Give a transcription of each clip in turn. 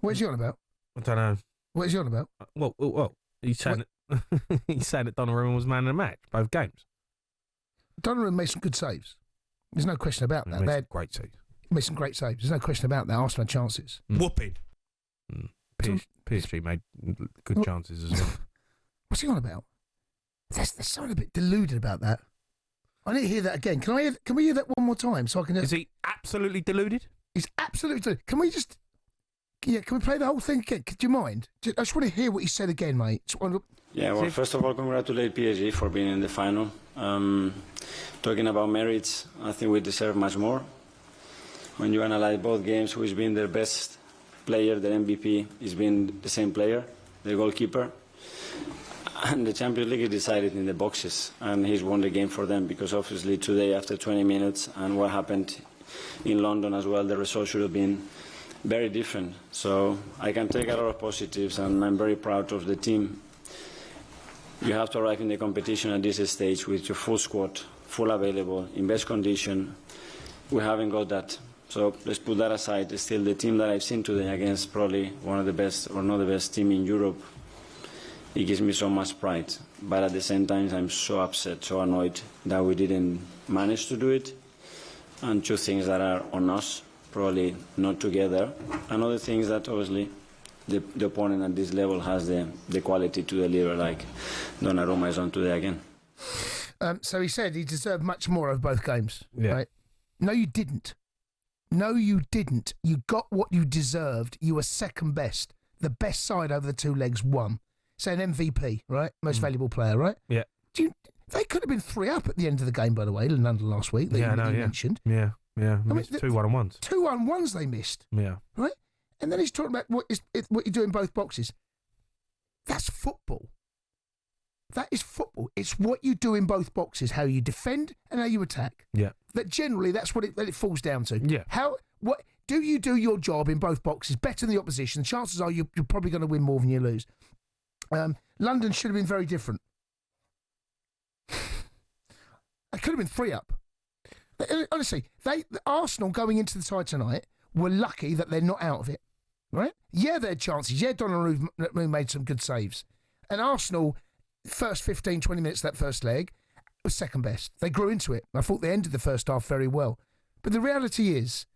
What is he on about? I don't know. What is he on about? Well, he's saying that Donnarumma was man of the match, both games. Donnarumma made some good saves. There's no question about that. He made some great saves. He made some great saves. There's no question about that. Arsenal had chances. Whooping. PSG made good chances as well. What's he on about? There's something a bit deluded about that. I need to hear that again. Can we hear that one more time so I can... Is he absolutely deluded? He's absolutely deluded. Can we just... Yeah, can we play the whole thing again? Do you mind? I just want to hear what he said again, mate. Yeah, well, first of all, congratulate PSG for being in the final. Talking about merits, I think we deserve much more. When you analyze both games, who's been their best player, their MVP, has been the same player, the goalkeeper. And the Champions League is decided in the boxes, and he's won the game for them, because obviously today, after 20 minutes, and what happened in London as well, the result should have been very different. So I can take a lot of positives, and I'm very proud of the team. You have to arrive in the competition at this stage with your full squad, full available, in best condition. We haven't got that. So let's put that aside. It's still the team that I've seen today against probably one of the best, or not the best team in Europe. It gives me so much pride. But at the same time, I'm so upset, so annoyed that we didn't manage to do it. And two things that are on us, probably not together. And other things that obviously the opponent at this level has the quality to deliver, like Donnarumma is on today again. So he said he deserved much more of both games. Yeah. Right? No, you didn't. No, you didn't. You got what you deserved. You were second best. The best side over the two legs won. So an MVP, right? Most valuable player, right? Yeah. They could have been 3-up at the end of the game, by the way, in London last week. That you mentioned. Yeah. I mean, 2 1-on-1s. 2 1-1s they missed. Yeah. Right? And then he's talking about what you do in both boxes. That's football. That is football. It's what you do in both boxes, how you defend and how you attack. Yeah. That generally, that's what it falls down to. Yeah. What do you do your job in both boxes better than the opposition? Chances are you're probably going to win more than you lose. London should have been very different. It could have been 3-up. Honestly, Arsenal going into the tie tonight were lucky that they're not out of it. Right? Yeah, they had chances. Yeah, Donnarumma made some good saves. And Arsenal, first 15, 20 minutes of that first leg, was second best. They grew into it. I thought they ended the first half very well. But the reality is,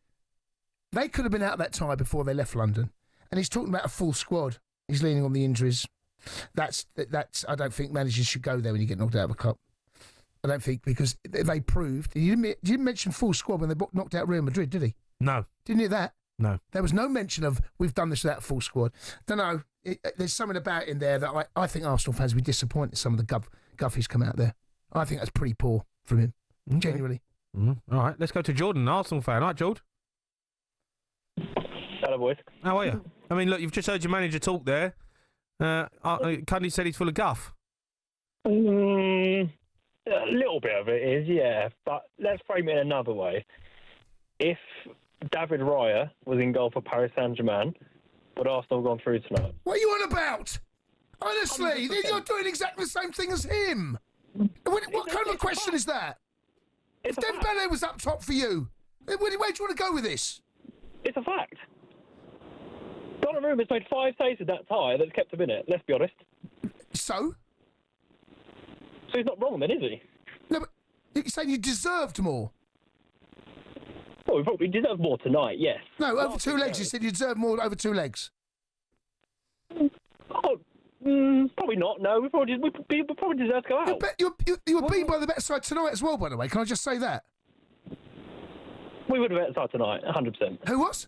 they could have been out of that tie before they left London. And he's talking about a full squad. He's leaning on the injuries. That's. I don't think managers should go there when you get knocked out of a cup. I don't think, because they proved. You didn't mention full squad when they knocked out Real Madrid, did he? No. Didn't hear that? No. There was no mention of we've done this without a full squad. Don't know. There's something about in there that I think Arsenal fans will be disappointed. Some of the guff he's come out there. I think that's pretty poor from him. Okay. Genuinely. Mm-hmm. All right, let's go to Jordan, Arsenal fan. All right, George. Hello, boys. How are you? I mean, look, you've just heard your manager talk there. Cundy said he's full of guff. A little bit of it is, yeah. But let's frame it another way. If David Raya was in goal for Paris Saint-Germain, would Arsenal have gone through tonight? What are you on about? Honestly, 100%. You're doing exactly the same thing as him. What kind of a question is that? If Dembele was up top for you, where do you want to go with this? It's a fact. Donnarumma's made 5 saves in that tie that's kept him in it, let's be honest. So he's not wrong then, is he? No, but you're saying you deserved more. Well, we probably deserve more tonight, yes. No, over 2 legs, you said you deserve more over 2 legs. Probably not, no. We probably deserve to go out. You were beaten by the better side tonight as well, by the way. Can I just say that? We would have better side tonight, 100%. Who was?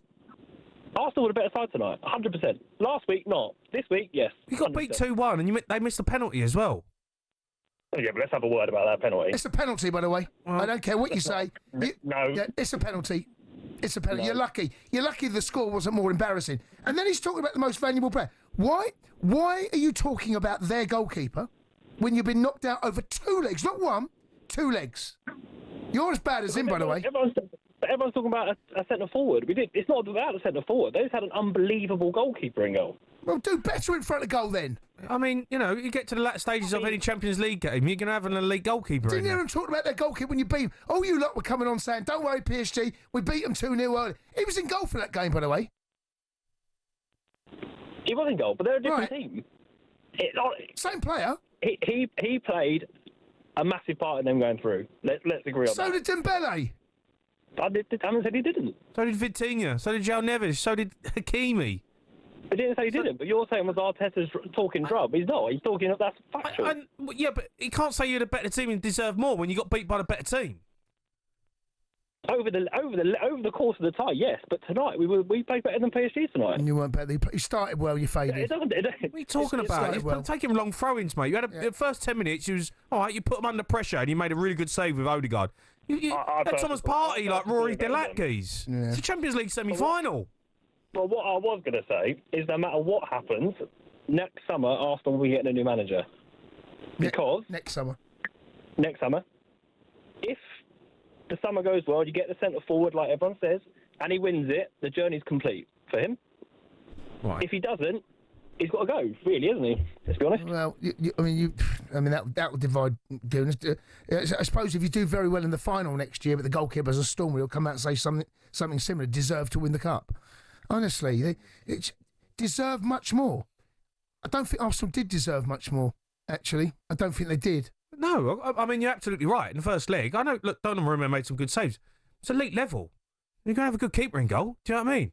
Arsenal would have better side tonight, 100%. Last week, not. This week, yes. You got 100%. Beat 2-1 and they missed the penalty as well. Yeah, but let's have a word about that penalty. It's a penalty, by the way. I don't care what you say. No. Yeah, it's a penalty. It's a penalty. No. You're lucky. You're lucky the score wasn't more embarrassing. And then he's talking about the most valuable player. Why are you talking about their goalkeeper when you've been knocked out over 2 legs? Not 1, 2 legs. You're as bad as him, by the way. Everyone's talking about a centre-forward. It's not about a centre-forward. They just had an unbelievable goalkeeper in goal. Well, do better in front of goal then. I mean, you get to the latter stages of any Champions League game, you're going to have an elite goalkeeper. Didn't hear him talking about their goalkeeper when you beat him. Oh, you lot were coming on saying, don't worry, PSG, we beat them 2-0 early. He was in goal for that game, by the way. He was in goal, but they're a different team. Same player. He played a massive part in them going through. Let's agree on So that. did Dembele. I haven't said he didn't. So did Vitinha. So did Joe Neves. So did Hakimi. I didn't say he didn't, but you're saying was Arteta's talking drum. He's not. He's talking. That's factual. Yeah, but you can't say you're the better team and deserve more when you got beat by the better team. Over the course of the tie, yes, but tonight we played better than PSG tonight. And you weren't better. You started well, you faded. It doesn't. What are you talking about? You're taking long throw-ins, mate. You had the first 10 minutes. You was all right. You put them under pressure, and you made a really good save with Odegaard. You had Thomas Partey like Rory Delatke's. Yeah. It's a Champions League semi-final. Well, what I was going to say is no matter what happens, next summer Arsenal will be getting a new manager. Because next summer, if the summer goes well, you get the centre forward like everyone says, and he wins it, the journey's complete for him. Right. If he doesn't, he's got to go, really, isn't he? Let's be honest. well, that will divide goodness. I suppose if you do very well in the final next year, but the goalkeeper's a storm, he'll come out and say something similar. Deserve to win the cup. Honestly, they deserve much more. I don't think Arsenal did deserve much more. Actually, I don't think they did. No, I mean, you're absolutely right. In the first leg, I know, look, Donnarumma made some good saves. It's elite level. You're going to have a good keeper in goal. Do you know what I mean?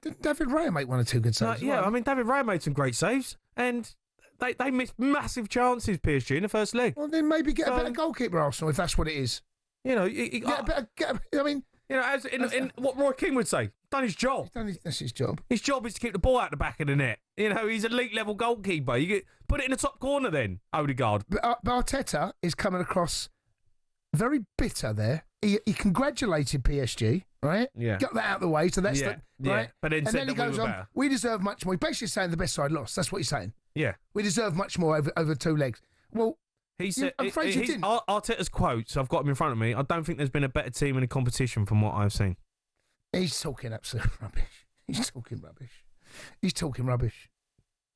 Did David Raya make one or two good saves? I mean, David Raya made some great saves, and they missed massive chances, PSG, in the first leg. Well, then maybe get a better goalkeeper, Arsenal, if that's what it is. You know, as in what Roy Keane would say, done his job. That's his job. His job is to keep the ball out the back of the net. You know, he's an elite level goalkeeper. You put it in the top corner then, Odegaard. But Arteta is coming across very bitter there. He congratulated PSG, right? Yeah. Got that out of the way, so that's right. But then and said then he that we goes were on, better. we deserve much more. He's basically saying the best side lost. That's what he's saying. Yeah. We deserve much more over two legs. Well, He said, I'm afraid you didn't. Arteta's quotes, I've got them in front of me. I don't think there's been a better team in the competition from what I've seen. He's talking absolute rubbish. He's talking rubbish.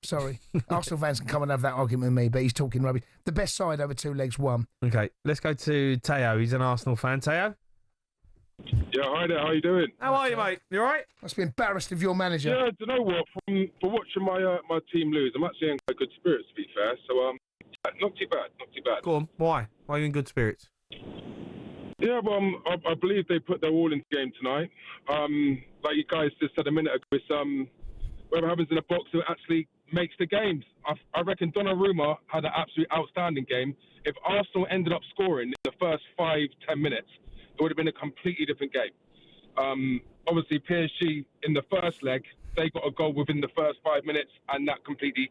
Sorry. Arsenal fans can come and have that argument with me, but he's talking rubbish. The best side over two legs won. Okay, let's go to Teo. He's an Arsenal fan. Teo? Yeah, hi there. How you doing? How are you, mate? You all right? Must be embarrassed of your manager. Yeah, do you know what? For watching my team lose, I'm actually in quite good spirits, to be fair. So, not too bad. Go on. Why? Why are you in good spirits? Yeah, well, I believe they put their all into the game tonight. Like you guys just said a minute ago, it's whatever happens in the box that actually makes the games. I reckon Donnarumma had an absolutely outstanding game. If Arsenal ended up scoring in the first 5-10 minutes, it would have been a completely different game. Obviously, PSG in the first leg, they got a goal within the first 5 minutes, and that completely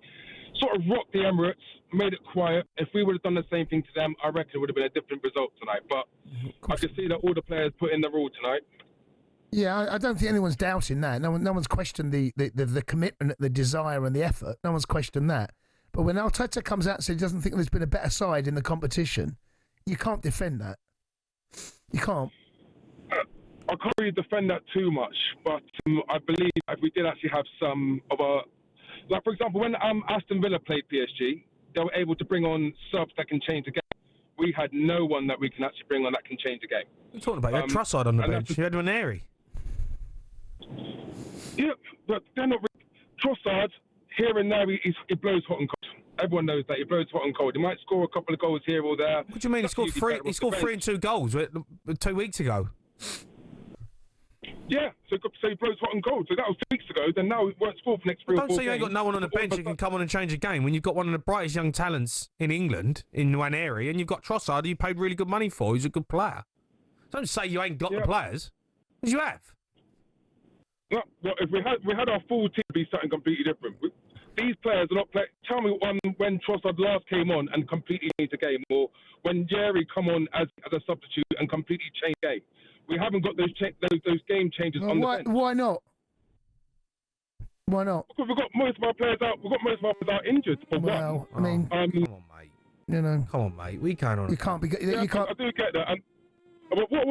sort of rocked the Emirates, made it quiet. If we would have done the same thing to them, I reckon it would have been a different result tonight. But I can see that all the players put in the rule tonight. Yeah, I don't think anyone's doubting that. No one's questioned the commitment, the desire, and the effort. No one's questioned that. But when Arteta comes out and says he doesn't think there's been a better side in the competition, you can't defend that. You can't. I can't really defend that too much, but I believe if we did actually have some of our... Like, for example, when Aston Villa played PSG, they were able to bring on subs that can change the game. We had no one that we can actually bring on that can change the game. What are you talking about? You had Trossard on the bench. You had Ranieri. Yeah, but they're not... Trossard, here and there, he blows hot and cold. Everyone knows that. He blows hot and cold. He might score a couple of goals here or there. What do you mean? He scored 3 and 2 goals 2 weeks ago. Yeah, so he blows hot and cold. So that was 2 weeks ago. Then now he won't score for the next 3 or 4 Don't say you ain't got no one on the bench who can come on and change a game when you've got one of the brightest young talents in England, in Ranieri, and you've got Trossard who you paid really good money for. He's a good player. Don't say you ain't got the players, because you have. No, well, if we had our full team, it'd be something completely different. These players are not playing. Tell me when Trossard last came on and completely changed the game, or when Jerry come on as a substitute and completely changed the game. We haven't got those game changes on the bench. Why not? Why not? Because we've got most of our players out. We've got most of our players out injured. Well, I mean, come on, mate. You know, come on, mate. We can't on. You can't be. Yeah, you can't. I do get that. And what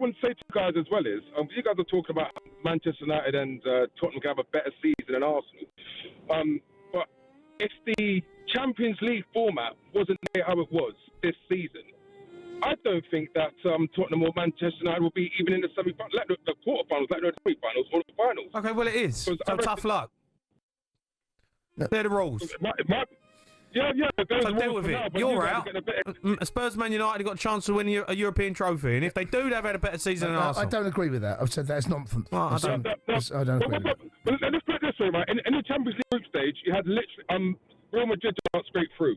would say to you guys as well is, you guys are talking about Manchester United and Tottenham can have a better season than Arsenal. But if the Champions League format wasn't how it was this season, I don't think that Tottenham or Manchester United will be even in the semi-finals, let the quarterfinals, let the semi-finals or the finals. Okay, well it is. So tough luck. They're the rules. Yeah. So deal with it. You're out. Spurs, Man United have got a chance to win a European trophy, and if they do, they've had a better season than Arsenal. I don't agree with that. I've said that's nonsense. I don't agree with that. But let's put it this way, right? In the Champions League group stage, you had literally Real Madrid got straight through.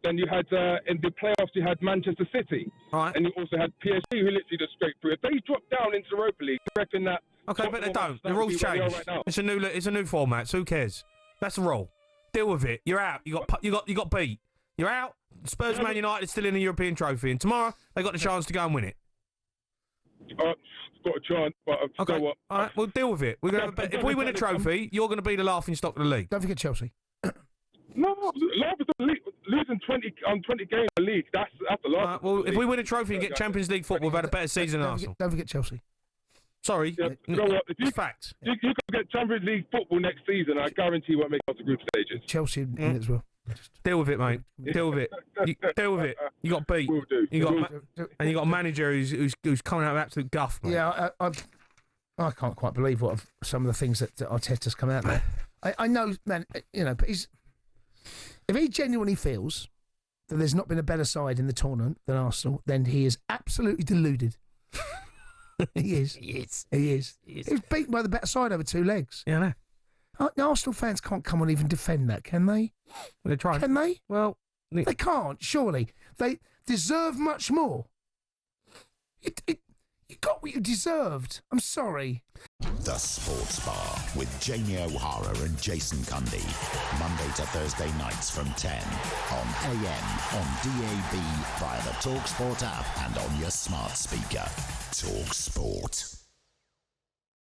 Then you had in the playoffs, you had Manchester City, right. And you also had PSG, who literally just straight through. If they drop down into Europa League, I reckon that. Okay, but they don't. The rules change. Right, it's a new format. So who cares? That's the rule. Deal with it. You're out. You got beat. You're out. Spurs, Man United is still in the European trophy, and tomorrow they got the chance to go and win it. Got a chance, but okay. You know what? All right, we'll deal with it. We're gonna have if we win a trophy, you're going to be the laughing stock of the league. Don't forget Chelsea. No, losing 20 games in the league, that's the last. Right, well, if we win a trophy and get Champions League football, we've had a better season than Arsenal. Don't forget Chelsea. Sorry, you know what? If facts. You can get Champions League football next season, I guarantee you won't make it out to group stages. Chelsea in it as well. Deal with it, mate. Deal with it. Deal with it. You got beat. Will do. You got a manager who's coming out of absolute guff, mate. Yeah, I can't quite believe some of the things that Arteta's come out there. I know, man. You know, but if he genuinely feels that there's not been a better side in the tournament than Arsenal, then he is absolutely deluded. He is. He is. He was beaten by the better side over 2 legs. Yeah, I know. Arsenal fans can't come and even defend that, can they? Well, they try. Can they? Well, they can't, surely. They deserve much more. You got what you deserved. I'm sorry. The Sports Bar with Jamie O'Hara and Jason Cundy. Monday to Thursday nights from 10 on AM, on DAB, via the talkSPORT app and on your smart speaker. talkSPORT.